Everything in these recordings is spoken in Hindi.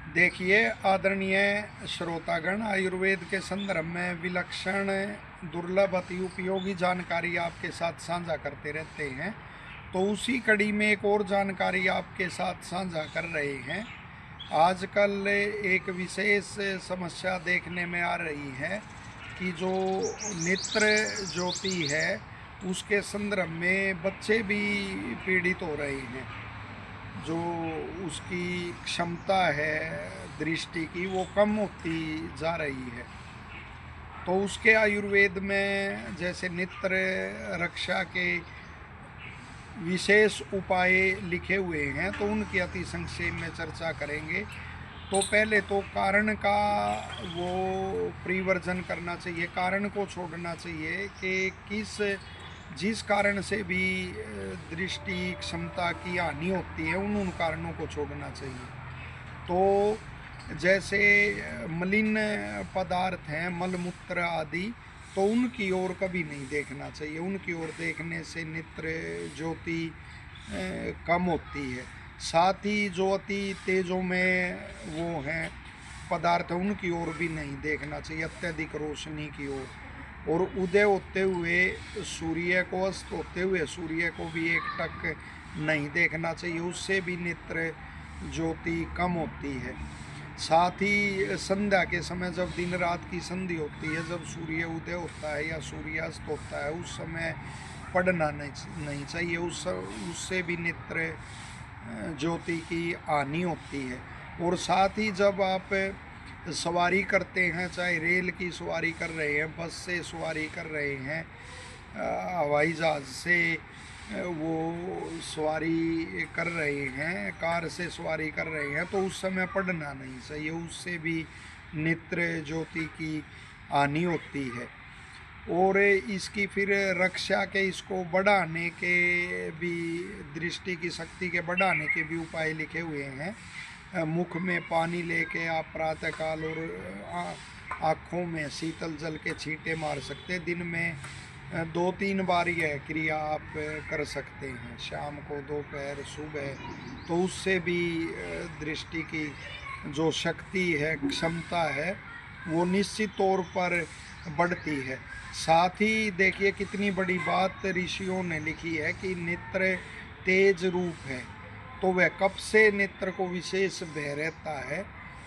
देखिए आदरणीय श्रोतागण, आयुर्वेद के संदर्भ में विलक्षण, दुर्लभ, अति उपयोगी जानकारी आपके साथ साझा करते रहते हैं। तो उसी कड़ी में एक और जानकारी आपके साथ साझा कर रहे हैं। आजकल एक विशेष समस्या देखने में आ रही है कि जो नेत्र ज्योति है उसके संदर्भ में बच्चे भी पीड़ित हो रहे हैं। जो उसकी क्षमता है दृष्टि की वो कम होती जा रही है। तो उसके आयुर्वेद में जैसे नेत्र रक्षा के विशेष उपाय लिखे हुए हैं, तो उनकी अति संक्षेप में चर्चा करेंगे। तो पहले तो कारण का वो परिवर्जन करना चाहिए, कारण को छोड़ना चाहिए कि जिस कारण से भी दृष्टि क्षमता की हानि होती है उन कारणों को छोड़ना चाहिए। तो जैसे मलिन पदार्थ हैं, मलमूत्र आदि, तो उनकी ओर कभी नहीं देखना चाहिए। उनकी ओर देखने से नेत्र ज्योति कम होती है। साथ ही जो अति तेजों में वो हैं पदार्थ, उनकी ओर भी नहीं देखना चाहिए, अत्यधिक रोशनी की ओर। और उदय होते हुए सूर्य को, अस्त होते हुए सूर्य को भी एकटक नहीं देखना चाहिए, उससे भी नेत्र ज्योति कम होती है। साथ ही संध्या के समय, जब दिन रात की संधि होती है, जब सूर्य उदय होता है या सूर्यास्त होता है, उस समय पढ़ना नहीं चाहिए, उससे भी नेत्र ज्योति की हानि होती है। और साथ ही जब आप सवारी करते हैं, चाहे रेल की सवारी कर रहे हैं, बस से सवारी कर रहे हैं, हवाई जहाज़ से वो सवारी कर रहे हैं, कार से सवारी कर रहे हैं, तो उस समय पढ़ना नहीं चाहिए, उससे भी नेत्र ज्योति की हानि होती है। और इसकी फिर रक्षा के, इसको बढ़ाने के भी, दृष्टि की शक्ति के बढ़ाने के भी उपाय लिखे हुए हैं। मुख में पानी लेके आप प्रातःकाल और आँखों में शीतल जल के छींटे मार सकते। दिन में 2-3 बार यह क्रिया आप कर सकते हैं, शाम को, दोपहर, सुबह। तो उससे भी दृष्टि की जो शक्ति है, क्षमता है, वो निश्चित तौर पर बढ़ती है। साथ ही देखिए कितनी बड़ी बात ऋषियों ने लिखी है कि नेत्र तेज रूप है, तो वह कब से नेत्र को विशेष भय रहता है,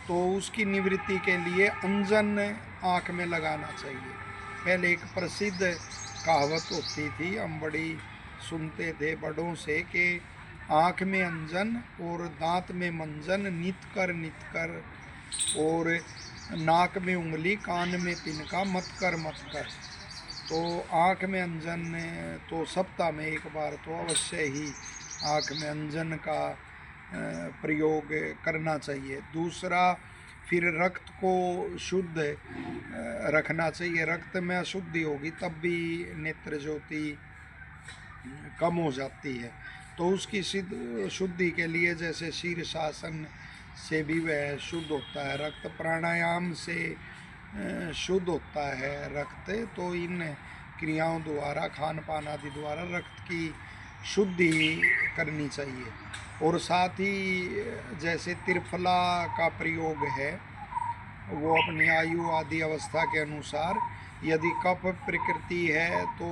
तो उसकी निवृत्ति के लिए अंजन आँख में लगाना चाहिए। पहले एक प्रसिद्ध कहावत होती थी, हम बड़ी सुनते थे बड़ों से, कि आँख में अंजन और दांत में मंजन, नित कर, और नाक में उंगली, कान में तिनका, मत कर। तो आँख में अंजन तो सप्ताह में एक बार तो अवश्य ही आँख में अंजन का प्रयोग करना चाहिए। दूसरा, फिर रक्त को शुद्ध रखना चाहिए। रक्त में अशुद्धि होगी तब भी नेत्र ज्योति कम हो जाती है। तो उसकी शुद्धि के लिए जैसे शीर्षासन से भी वह शुद्ध होता है, रक्त प्राणायाम से शुद्ध होता है रक्त। तो इन क्रियाओं द्वारा, खान पान आदि द्वारा रक्त की शुद्धि करनी चाहिए। और साथ ही जैसे त्रिफला का प्रयोग है, वो अपनी आयु आदि अवस्था के अनुसार, यदि कफ प्रकृति है तो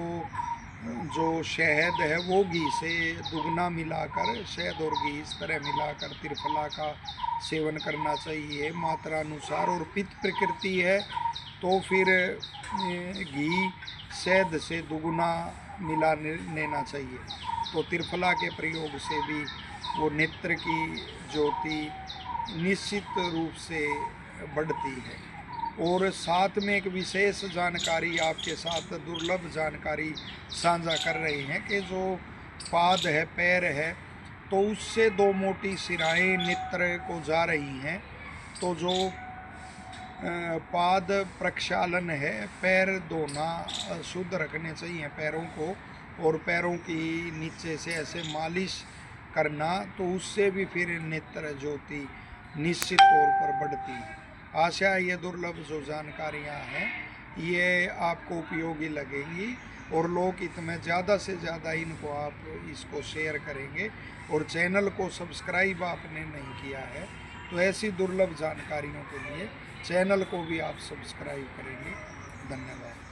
जो शहद है वो घी से दुगना मिलाकर, शहद और घी इस तरह मिलाकर त्रिफला का सेवन करना चाहिए मात्रा अनुसार। और पित्त प्रकृति है तो फिर घी शहद से दुगना मिला लेना चाहिए। तो त्रिफला के प्रयोग से भी वो नेत्र की ज्योति निश्चित रूप से बढ़ती है। और साथ में एक विशेष जानकारी आपके साथ, दुर्लभ जानकारी साझा कर रहे हैं कि जो पाद है, पैर है, तो उससे 2 मोटी सिराएं नेत्र को जा रही हैं। तो जो पाद प्रक्षालन है, पैर धोना, शुद्ध रखने चाहिए पैरों को, और पैरों की नीचे से ऐसे मालिश करना, तो उससे भी फिर नेत्र ज्योति निश्चित तौर पर बढ़ती है। आशा ये दुर्लभ जो जानकारियाँ हैं ये आपको उपयोगी लगेंगी, और लोकहित में ज़्यादा से ज़्यादा इनको आप इसको शेयर करेंगे। और चैनल को सब्सक्राइब आपने नहीं किया है तो ऐसी दुर्लभ जानकारियों के लिए चैनल को भी आप सब्सक्राइब करेंगे। धन्यवाद।